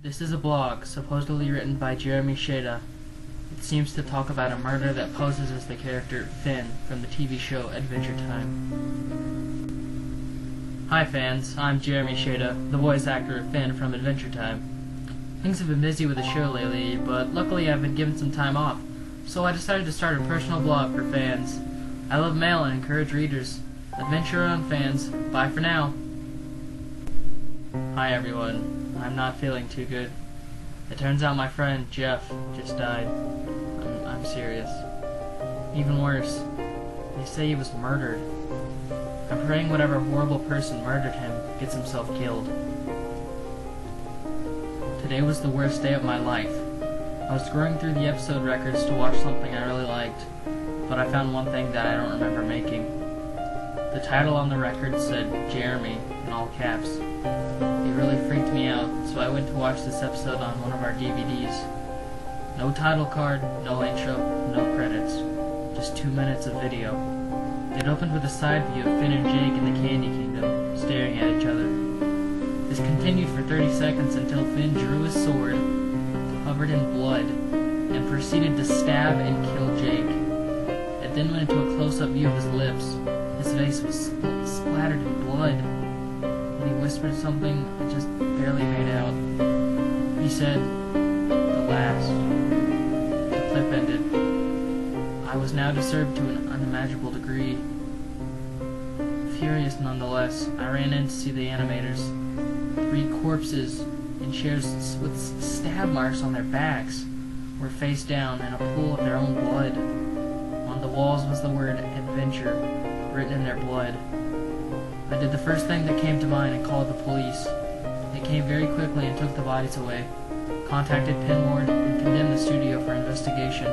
This is a blog, supposedly written by Jeremy Shada. It seems to talk about a murder that poses as the character Finn from the TV show Adventure Time. Hi fans, I'm Jeremy Shada, the voice actor of Finn from Adventure Time. Things have been busy with the show lately, but luckily I've been given some time off, so I decided to start a personal blog for fans. I love mail and encourage readers. Adventure on fans. Bye for now. Hi everyone. I'm not feeling too good. It turns out my friend Jeff just died. I'm serious. Even worse, they say he was murdered. I'm praying whatever horrible person murdered him gets himself killed. Today was the worst day of my life. I was scrolling through the episode records to watch something I really liked, but I found one thing that I don't remember making. The title on the record said Jeremy in all caps. It really freaked me out, so I went to watch this episode on one of our DVDs. No title card, no intro, no credits. Just 2 minutes of video. It opened with a side view of Finn and Jake in the Candy Kingdom, staring at each other. This continued for 30 seconds until Finn drew his sword, covered in blood, and proceeded to stab and kill Jake. It then went into a close-up view of his lips. His face was splattered in blood. And he whispered something I just barely made out. He said, "The last." The clip ended. I was now disturbed to an unimaginable degree. Furious nonetheless, I ran in to see the animators. 3 corpses in chairs with stab marks on their backs were face down in a pool of their own blood. On the walls was the word adventure written in their blood. I did the first thing that came to mind and called the police. They came very quickly and took the bodies away, contacted Pinward, and condemned the studio for investigation.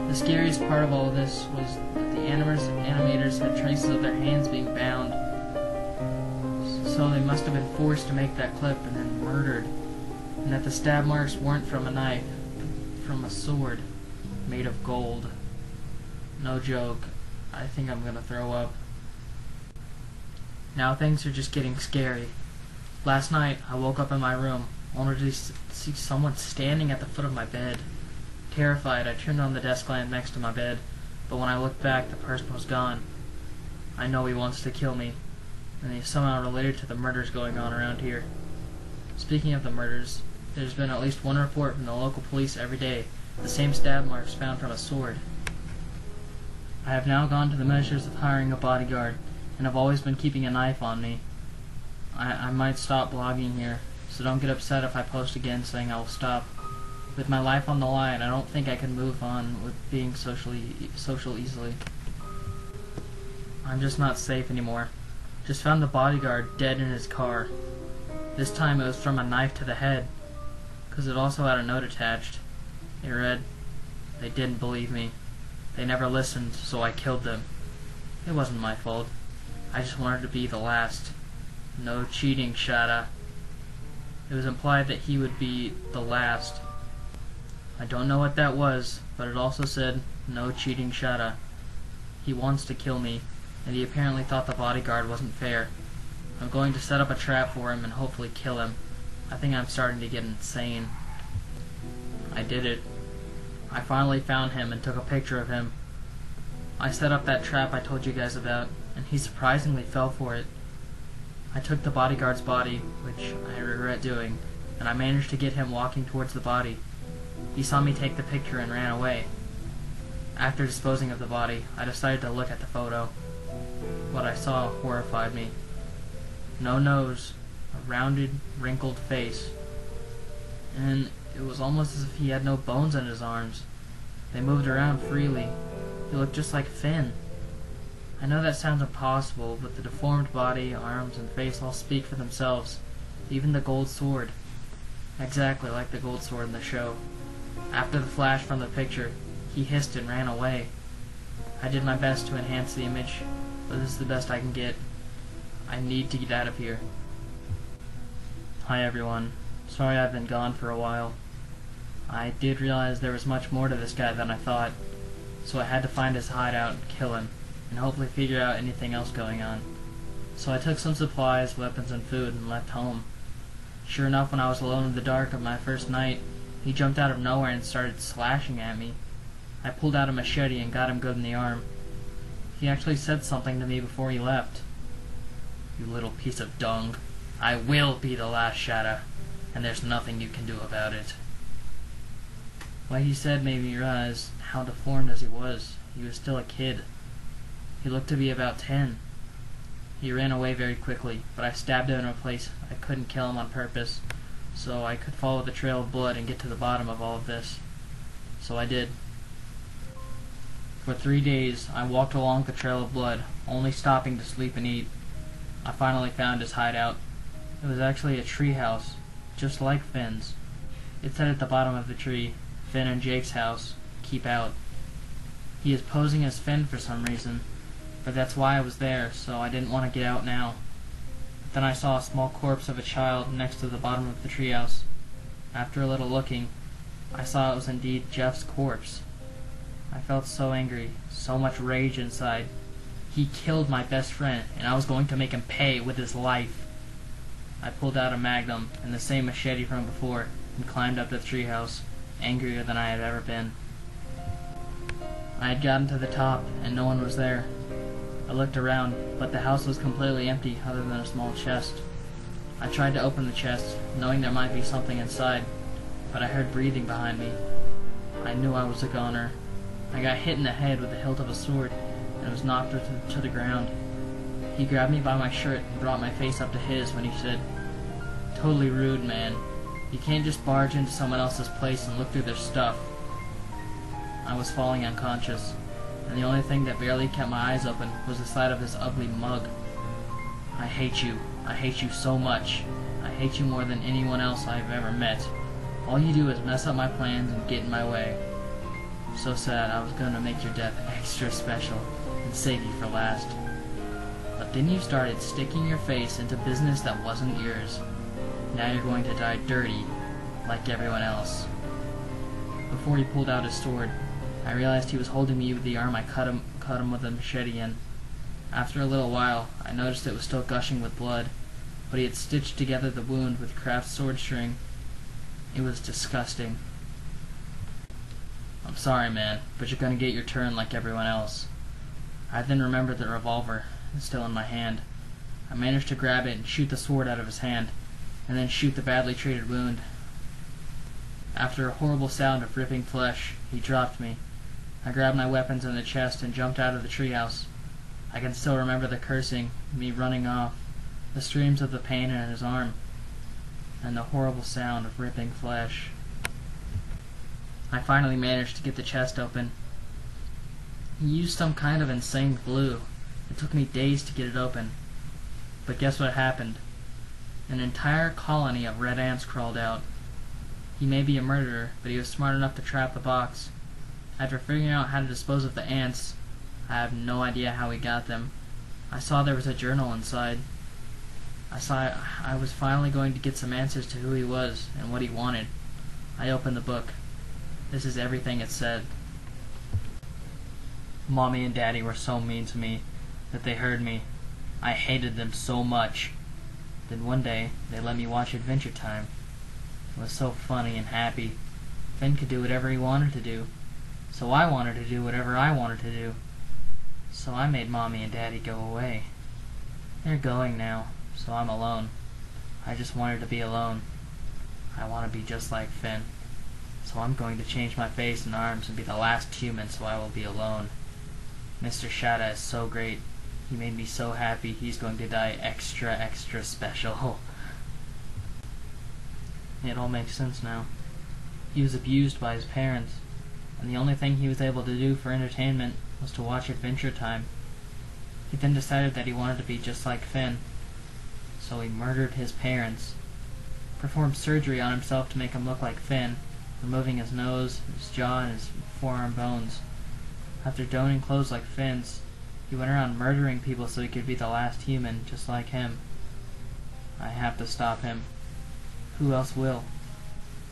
The scariest part of all of this was that the animators had traces of their hands being bound, so they must have been forced to make that clip and then murdered, and that the stab marks weren't from a knife, but from a sword made of gold. No joke, I think I'm gonna throw up. Now things are just getting scary. Last night, I woke up in my room, only to see someone standing at the foot of my bed. Terrified, I turned on the desk lamp next to my bed, but when I looked back, the person was gone. I know he wants to kill me, and he's somehow related to the murders going on around here. Speaking of the murders, there's been at least one report from the local police every day, the same stab marks found from a sword. I have now gone to the measures of hiring a bodyguard, and I've always been keeping a knife on me. I might stop blogging here, so don't get upset if I post again saying I will stop. With my life on the line, I don't think I can move on with being social easily. I'm just not safe anymore. Just found the bodyguard dead in his car. This time it was from a knife to the head, 'cause it also had a note attached. It read, "They didn't believe me. They never listened, so I killed them. It wasn't my fault. I just wanted to be the last. No cheating, Shada." It was implied that he would be the last. I don't know what that was, but it also said, "No cheating, Shada." He wants to kill me, and he apparently thought the bodyguard wasn't fair. I'm going to set up a trap for him and hopefully kill him. I think I'm starting to get insane. I did it. I finally found him and took a picture of him. I set up that trap I told you guys about, and he surprisingly fell for it. I took the bodyguard's body, which I regret doing, and I managed to get him walking towards the body. He saw me take the picture and ran away. After disposing of the body, I decided to look at the photo. What I saw horrified me. No nose, a rounded, wrinkled face, and it was almost as if he had no bones in his arms. They moved around freely. He looked just like Finn. I know that sounds impossible, but the deformed body, arms, and face all speak for themselves. Even the gold sword. Exactly like the gold sword in the show. After the flash from the picture, he hissed and ran away. I did my best to enhance the image, but this is the best I can get. I need to get out of here. Hi everyone. Sorry I've been gone for a while. I did realize there was much more to this guy than I thought, so I had to find his hideout and kill him, and hopefully figure out anything else going on. So I took some supplies, weapons, and food and left home. Sure enough, when I was alone in the dark of my first night, he jumped out of nowhere and started slashing at me. I pulled out a machete and got him good in the arm. He actually said something to me before he left. "You little piece of dung. I will be the last shadow, and there's nothing you can do about it." What he said made me realize how deformed as he was still a kid. He looked to be about 10. He ran away very quickly, but I stabbed him in a place I couldn't kill him on purpose, so I could follow the trail of blood and get to the bottom of all of this. So I did. For 3 days, I walked along the trail of blood, only stopping to sleep and eat. I finally found his hideout. It was actually a tree house, just like Finn's. It said at the bottom of the tree, "Finn and Jake's house. Keep out." He is posing as Finn for some reason, but that's why I was there, so I didn't want to get out now. But then I saw a small corpse of a child next to the bottom of the treehouse. After a little looking, I saw it was indeed Jeff's corpse. I felt so angry, so much rage inside. He killed my best friend, and I was going to make him pay with his life. I pulled out a magnum and the same machete from before and climbed up the treehouse, angrier than I had ever been. I had gotten to the top, and no one was there. I looked around, but the house was completely empty other than a small chest. I tried to open the chest, knowing there might be something inside, but I heard breathing behind me. I knew I was a goner. I got hit in the head with the hilt of a sword, and was knocked to the ground. He grabbed me by my shirt and brought my face up to his when he said, "Totally rude, man. You can't just barge into someone else's place and look through their stuff." I was falling unconscious, and the only thing that barely kept my eyes open was the sight of this ugly mug. "I hate you. I hate you so much. I hate you more than anyone else I've ever met. All you do is mess up my plans and get in my way. So sad I was going to make your death extra special and save you for last. But then you started sticking your face into business that wasn't yours. Now you're going to die dirty, like everyone else." Before he pulled out his sword, I realized he was holding me with the arm I cut him with a machete in. After a little while, I noticed it was still gushing with blood, but he had stitched together the wound with craft sword string. It was disgusting. "I'm sorry, man, but you're going to get your turn like everyone else." I then remembered the revolver, still in my hand. I managed to grab it and shoot the sword out of his hand, and then shoot the badly treated wound. After a horrible sound of ripping flesh, he dropped me. I grabbed my weapons in the chest and jumped out of the treehouse. I can still remember the cursing, me running off, the screams of the pain in his arm, and the horrible sound of ripping flesh. I finally managed to get the chest open. He used some kind of insane glue. It took me days to get it open. But guess what happened? An entire colony of red ants crawled out. He may be a murderer, but he was smart enough to trap the box. After figuring out how to dispose of the ants, I have no idea how he got them. I saw there was a journal inside. I was finally going to get some answers to who he was and what he wanted. I opened the book. This is everything it said. "Mommy and Daddy were so mean to me that they hurt me. I hated them so much. Then one day, they let me watch Adventure Time. It was so funny and happy. Finn could do whatever he wanted to do, so I wanted to do whatever I wanted to do. So I made Mommy and Daddy go away. They're going now, so I'm alone. I just wanted to be alone. I want to be just like Finn. So I'm going to change my face and arms and be the last human so I will be alone. Mr. Shada is so great. He made me so happy he's going to die extra, extra special." It all makes sense now. He was abused by his parents, and the only thing he was able to do for entertainment was to watch Adventure Time. He then decided that he wanted to be just like Finn, so he murdered his parents, performed surgery on himself to make him look like Finn, removing his nose, his jaw, and his forearm bones. After donning clothes like Finn's, he went around murdering people so he could be the last human, just like him. I have to stop him. Who else will?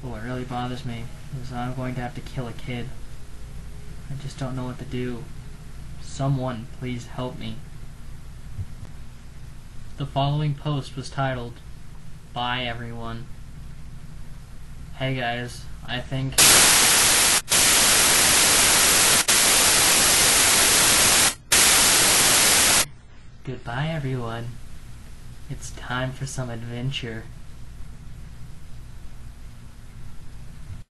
But what really bothers me is that I'm going to have to kill a kid. I just don't know what to do. Someone please help me. The following post was titled, Bye, everyone. Hey guys, I think... Goodbye, everyone. It's time for some adventure.